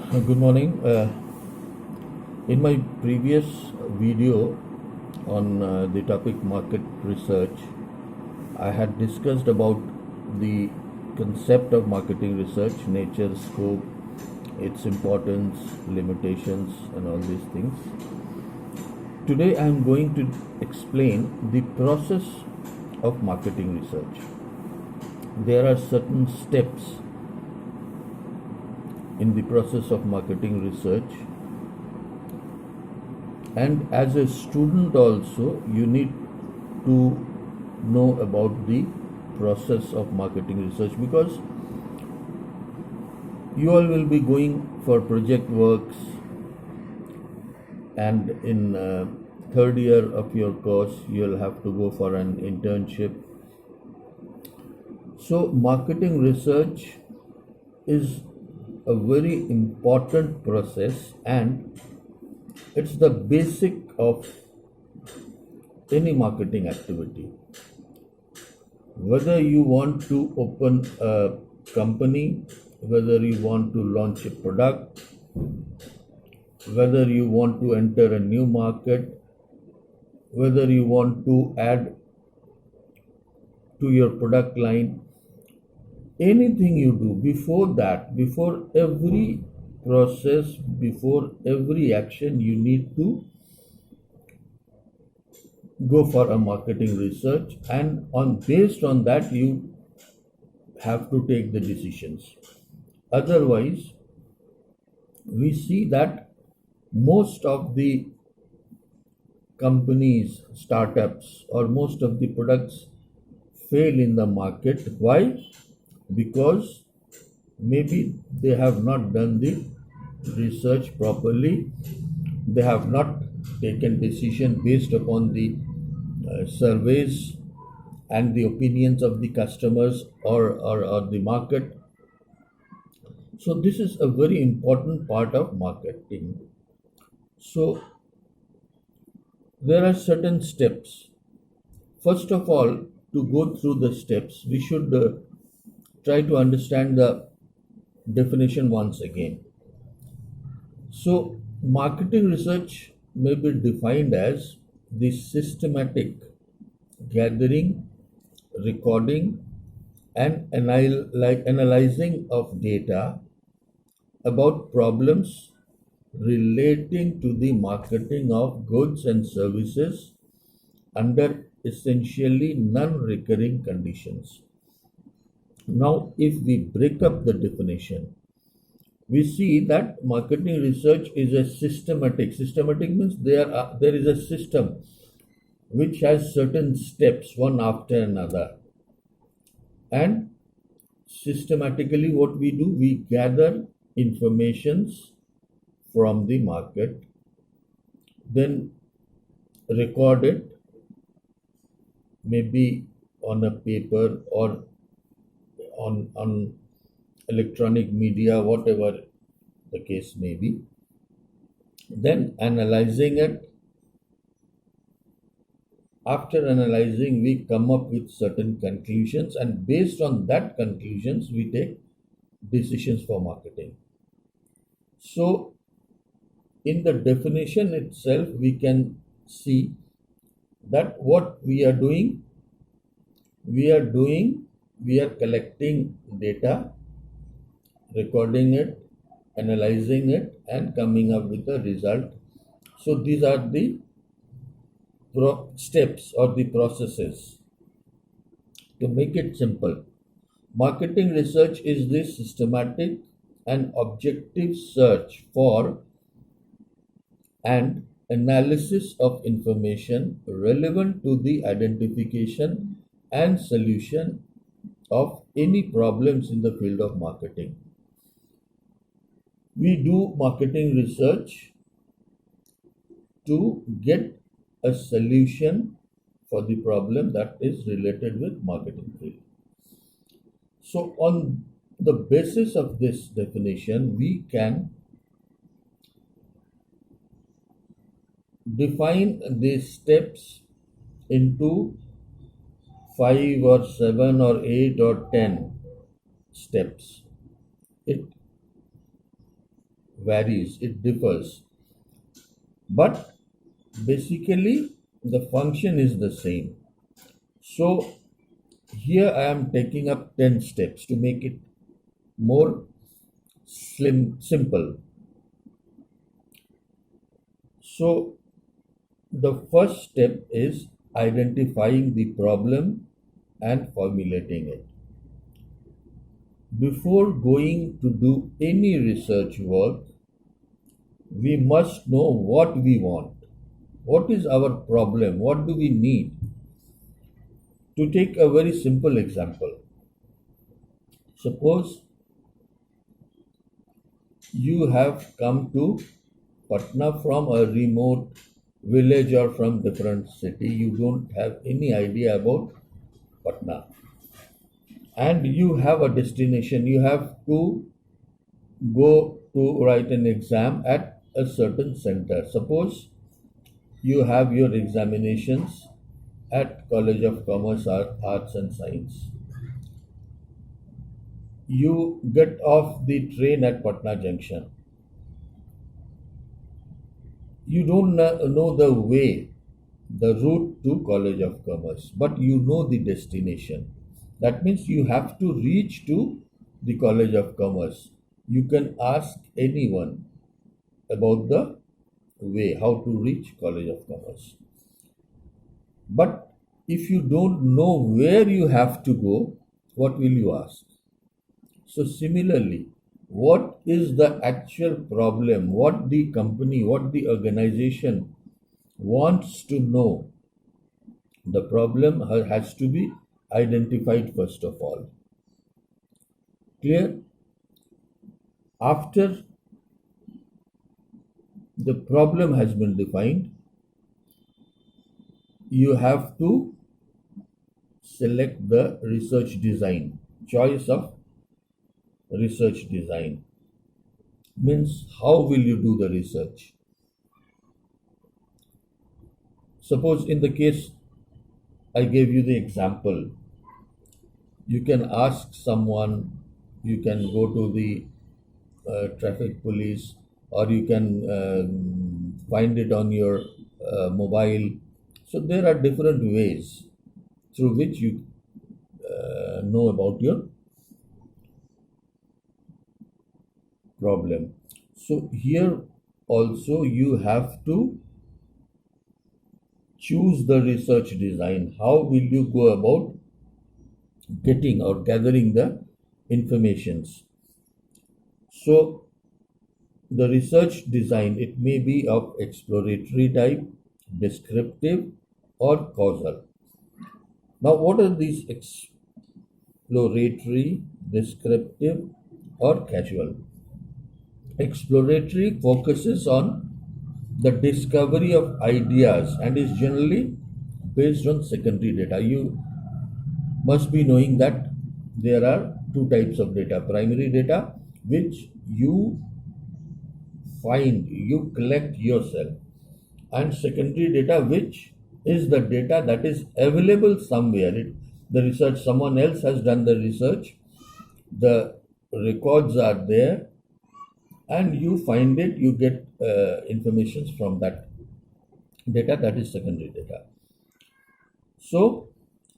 Good morning. In my previous video on the topic market research, I had discussed about the concept of marketing research, nature, scope, its importance, limitations, and all these things. Today, I am going to explain the process of marketing research. There are certain steps in the process of marketing research, and as a student also you need to know about the process of marketing research, because you all will be going for project works, and in third year of your course you'll have to go for an internship. So marketing research is a very important process, and it's the basic of any marketing activity. Whether you want to open a company, whether you want to launch a product, whether you want to enter a new market, whether you want to add to your product line, anything you do, before that, before every process, before every action, you need to go for a marketing research, and on based on that you have to take the decisions. Otherwise, we see that most of the companies, startups, or most of the products fail in the market. Why? Because maybe they have not done the research properly, they have not taken decision based upon the surveys and the opinions of the customers, or the market. So this is a very important part of marketing. So there are certain steps. First of all, to go through the steps, we should try to understand the definition once again. So marketing research may be defined as the systematic gathering, recording, and analyzing of data about problems relating to the marketing of goods and services under essentially non-recurring conditions. Now, if we break up the definition, we see that marketing research is a systematic means there is a system which has certain steps one after another, and systematically what we do, we gather informations from the market, then record it, maybe on a paper or on electronic media, whatever the case may be, then analyzing it. After analyzing, we come up with certain conclusions, and based on that conclusions, we take decisions for marketing. So, in the definition itself, we can see that what we are collecting data, recording it, analyzing it, and coming up with a result. So, these are the steps or the processes. To make it simple, marketing research is the systematic and objective search for and analysis of information relevant to the identification and solution of any problems in the field of marketing. We do marketing research to get a solution for the problem that is related with marketing field. So on the basis of this definition, we can define these steps into 5 or 7 or 8 or 10 steps. It varies, it differs, but basically the function is the same. So here I am taking up 10 steps to make it more simple. So the first step is identifying the problem and formulating it. Before going to do any research work, we must know what we want. What is our problem? What do we need? To take a very simple example, suppose you have come to Patna from a remote village or from different city. You don't have any idea about Patna, and you have a destination. You have to go to write an exam at a certain center. Suppose you have your examinations at College of Commerce, Arts and Science. You get off the train at Patna Junction. You don't know the way, the route to College of Commerce, but you know the destination. That means you have to reach to the College of Commerce. You can ask anyone about the way, how to reach College of Commerce. But if you don't know where you have to go, what will you ask? So similarly, what is the actual problem? What the company, what the organization wants to know? The problem has to be identified first of all. Clear? After the problem has been defined, you have to select the research design. Choice of research design means how will you do the research? Suppose in the case I gave you the example, you can ask someone, you can go to the traffic police, or you can find it on your mobile. So there are different ways through which you know about your problem. So here also you have to choose the research design. How will you go about getting or gathering the informations? So the research design, it may be of exploratory type, descriptive, or causal. Now what are these exploratory, descriptive, or casual? Exploratory focuses on the discovery of ideas and is generally based on secondary data. You must be knowing that there are two types of data: primary data, which you find, you collect yourself, and secondary data, which is the data that is available somewhere. The research, someone else has done the research, the records are there, and you find it, you get informations from that data, that is secondary data. So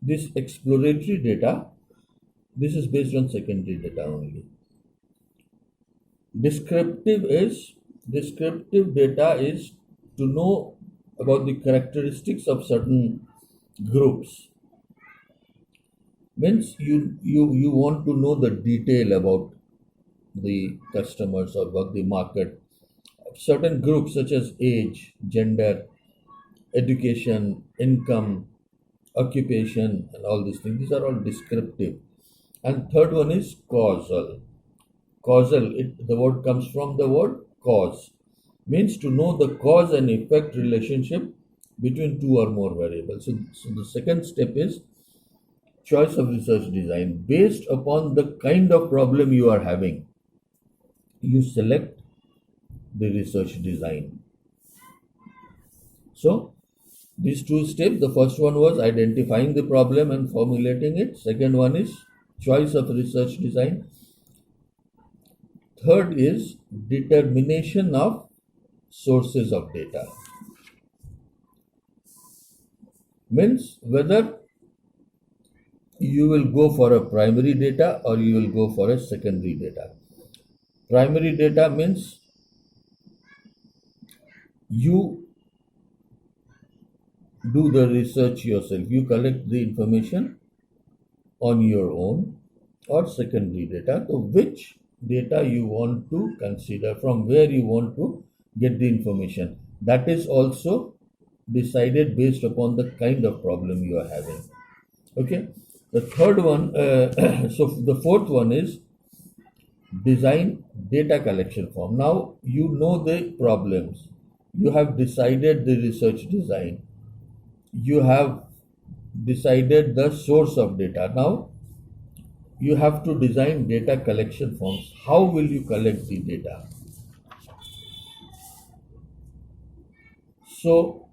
this exploratory data, this is based on secondary data only. Descriptive data is to know about the characteristics of certain groups. Means you want to know the detail about the customers or about the market. Certain groups such as age, gender, education, income, occupation, and all these things. These are all descriptive. And third one is causal. Causal, the word comes from the word cause, means to know the cause and effect relationship between two or more variables. So the second step is choice of research design. Based upon the kind of problem you are having, you select the research design. So these two steps, the first one was identifying the problem and formulating it. Second one is choice of research design. third is determination of sources of data. Means whether you will go for a primary data or you will go for a secondary data. Primary data means you do the research yourself, you collect the information on your own, or secondary data, so which data you want to consider, from where you want to get the information. That is also decided based upon the kind of problem you are having. Okay. The third one, so the fourth one is design data collection form. Now you know the problems, you have decided the research design, you have decided the source of data. Now you have to design data collection forms. How will you collect the data? So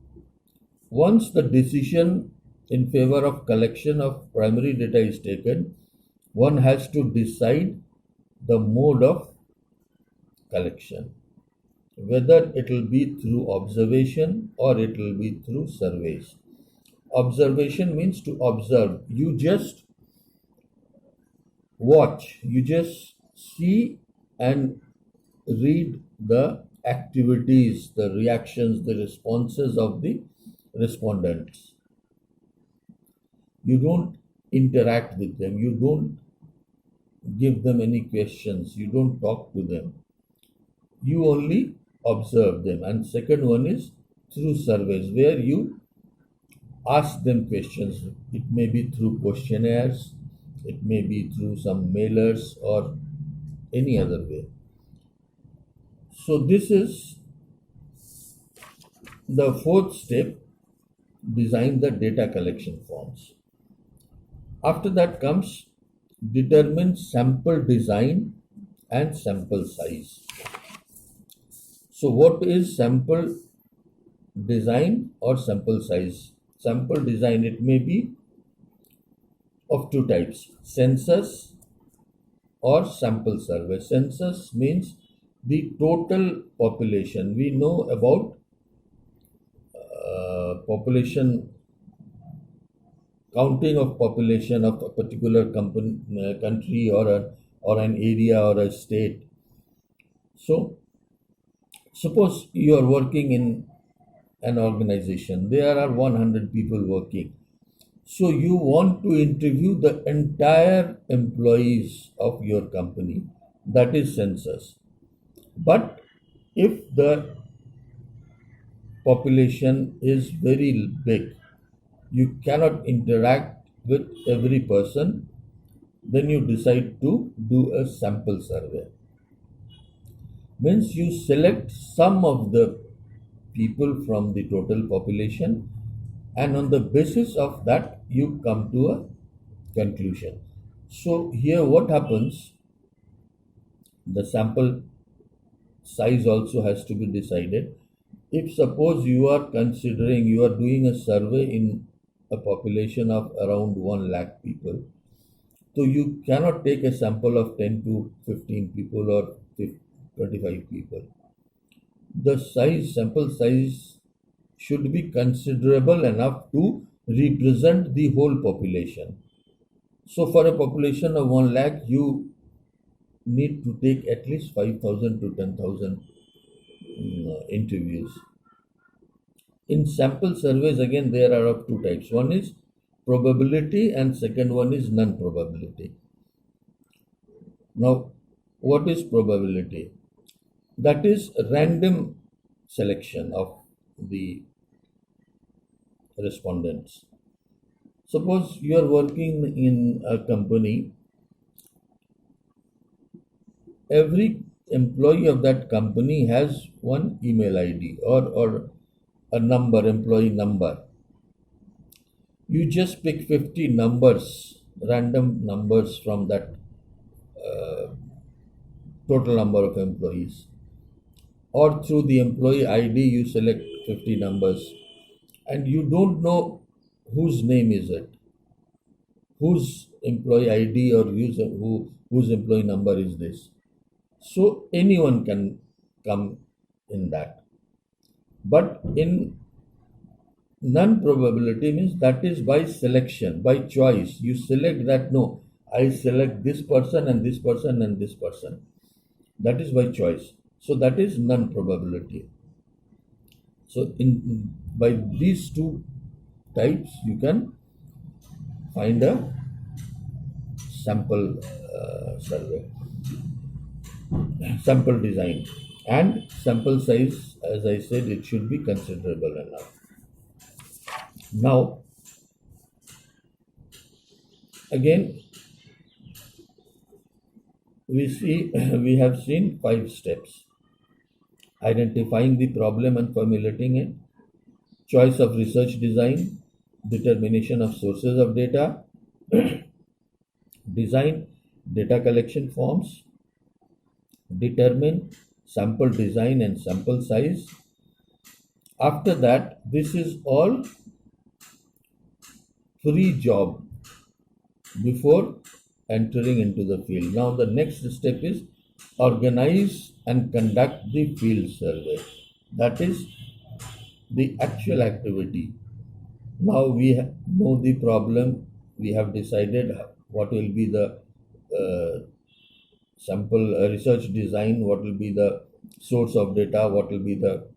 once the decision in favor of collection of primary data is taken, one has to decide the mode of collection, whether it will be through observation or it will be through surveys. Observation means to observe. You just watch, you just see and read the activities, the reactions, the responses of the respondents. You don't interact with them, you don't give them any questions, you don't talk to them, you only observe them. And second one is through surveys, where you ask them questions. It may be through questionnaires, it may be through some mailers or any other way. So this is the fourth step, design the data collection forms. After that comes determine sample design and sample size. So what is sample design or sample size? Sample design, it may be of two types, census or sample survey. Census means the total population. We know about population, counting of population of a particular country or an area or a state. So suppose you are working in an organization, there are 100 people working. So you want to interview the entire employees of your company, that is census. But if the population is very big, you cannot interact with every person, then you decide to do a sample survey. Means you select some of the people from the total population, and on the basis of that you come to a conclusion. So here what happens, the sample size also has to be decided. If suppose you are considering, you are doing a survey in a population of around 1 lakh people, so you cannot take a sample of 10 to 15 people or 25 people. The sample size should be considerable enough to represent the whole population. So for a population of 1 lakh, you need to take at least 5,000 to 10,000 interviews. In sample surveys, again, there are of two types. One is probability and second one is non-probability. Now, what is probability? That is random selection of the respondents. Suppose you are working in a company, every employee of that company has one email ID or a number, employee number. You just pick 50 numbers, random numbers from that total number of employees, or through the employee ID you select 50 numbers, and you don't know whose name is it, whose employee ID or whose employee number is this. So anyone can come in that. But in non-probability means that is by selection, by choice. You select that, no, I select this person and this person and this person. That is by choice. So that is non-probability. So in by these two types, you can find a sample survey, sample design, and sample size. As I said, it should be considerable enough. Now, again, we see we have seen 5 steps: identifying the problem and formulating it, choice of research design, determination of sources of data, design data collection forms, determine sample design and sample size. After that, this is all free job before entering into the field. Now, the next step is organize and conduct the field survey. That is the actual activity. Now we know the problem, we have decided what will be the uh, sample research design, what will be the source of data, what will be the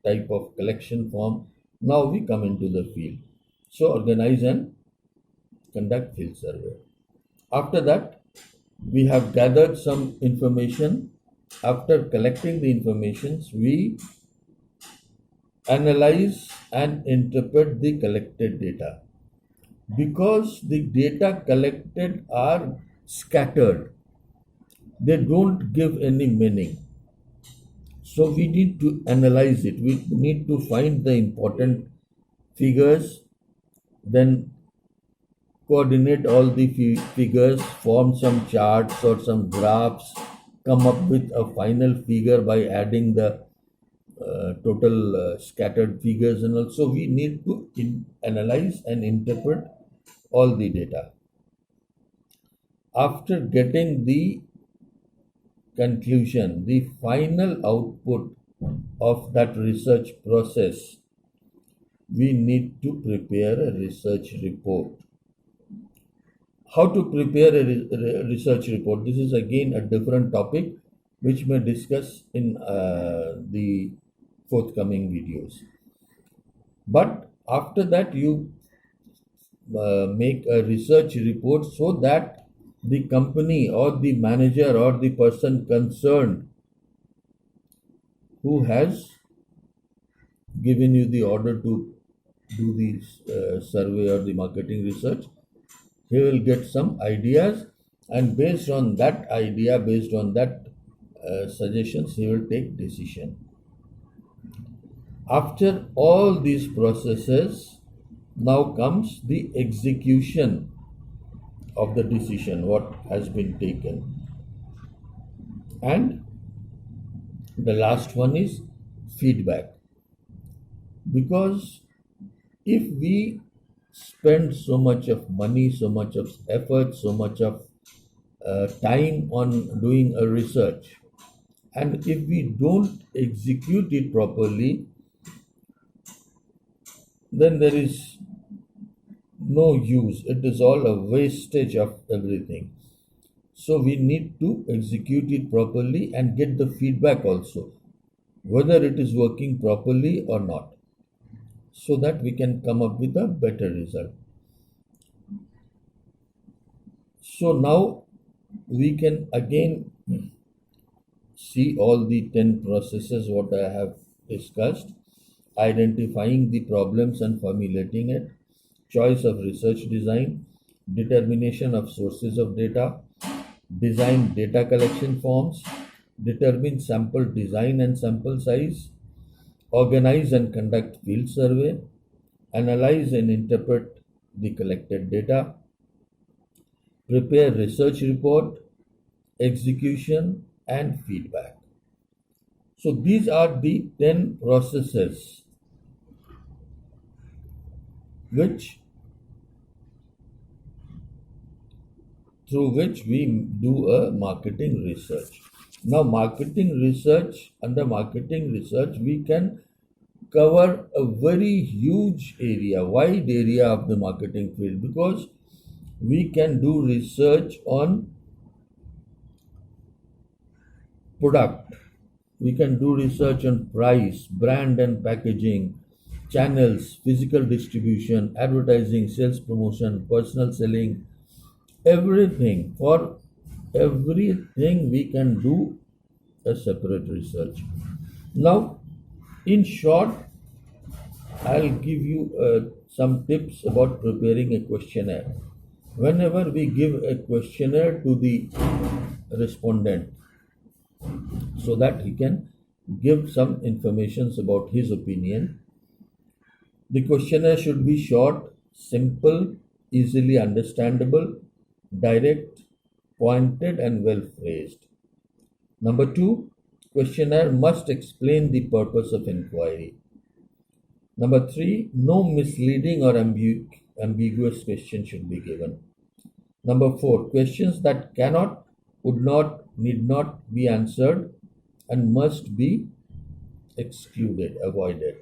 type of collection form. Now we come into the field. So organize and conduct field survey. After that, we have gathered some information. After collecting the informations, we analyze and interpret the collected data. Because the data collected are scattered, they don't give any meaning. So we need to analyze it. We need to find the important figures, then coordinate all the figures, form some charts or some graphs, come up with a final figure by adding the total scattered figures, and also we need to analyze and interpret all the data. After getting the conclusion, the final output of that research process, we need to prepare a research report. How to prepare a research report? This is again a different topic which may discuss in the forthcoming videos. But after that, you make a research report so that the company or the manager or the person concerned who has given you the order to do the survey or the marketing research, he will get some ideas, and based on that idea, based on that suggestions, he will take decision. After all these processes, now comes the execution of the decision, what has been taken. And the last one is feedback. Because if we spend so much of money, so much of effort, so much of time on doing a research, and if we don't execute it properly, then there is no use. It is all a wastage of everything. So we need to execute it properly and get the feedback also, whether it is working properly or not, so that we can come up with a better result. So now we can again see all the 10 processes what I have discussed: identifying the problems and formulating it, choice of research design, determination of sources of data, design data collection forms, determine sample design and sample size, organize and conduct field survey, analyze and interpret the collected data, prepare research report, execution, and feedback. So these are the 10 processes which through which we do a marketing research. Now, marketing research, under marketing research, we can cover a very huge area, wide area of the marketing field, because we can do research on product, we can do research on price, brand and packaging, channels, physical distribution, advertising, sales promotion, personal selling, everything. For everything, we can do a separate research. Now, in short, I'll give you some tips about preparing a questionnaire. Whenever we give a questionnaire to the respondent, so that he can give some informations about his opinion, the questionnaire should be short, simple, easily understandable, direct, pointed, and well phrased. Number two, questionnaire must explain the purpose of inquiry. Number three, no misleading or ambiguous question should be given. Number four, questions that cannot, would not, need not be answered and must be excluded, avoided.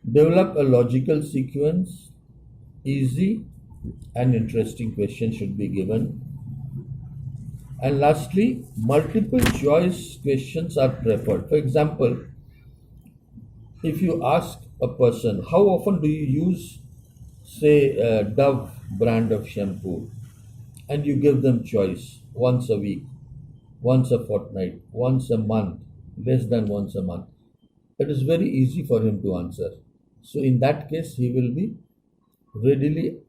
Develop a logical sequence. Easy and interesting questions should be given. And lastly, multiple choice questions are preferred. For example, if you ask a person, how often do you use, say, Dove brand of shampoo, and you give them choice, once a week, once a fortnight, once a month, less than once a month, it is very easy for him to answer. So, in that case, he will be readily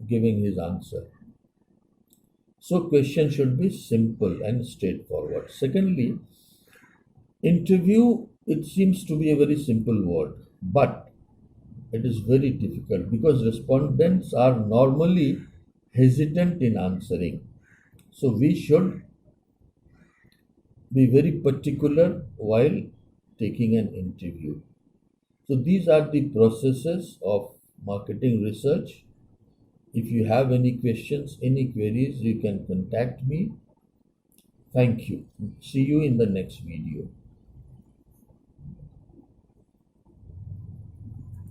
giving his answer. So, question should be simple and straightforward. Secondly, interview, it seems to be a very simple word, but it is very difficult because respondents are normally hesitant in answering. So, we should be very particular while taking an interview. So, these are the processes of marketing research. If you have any questions, any queries, you can contact me. Thank you. See you in the next video.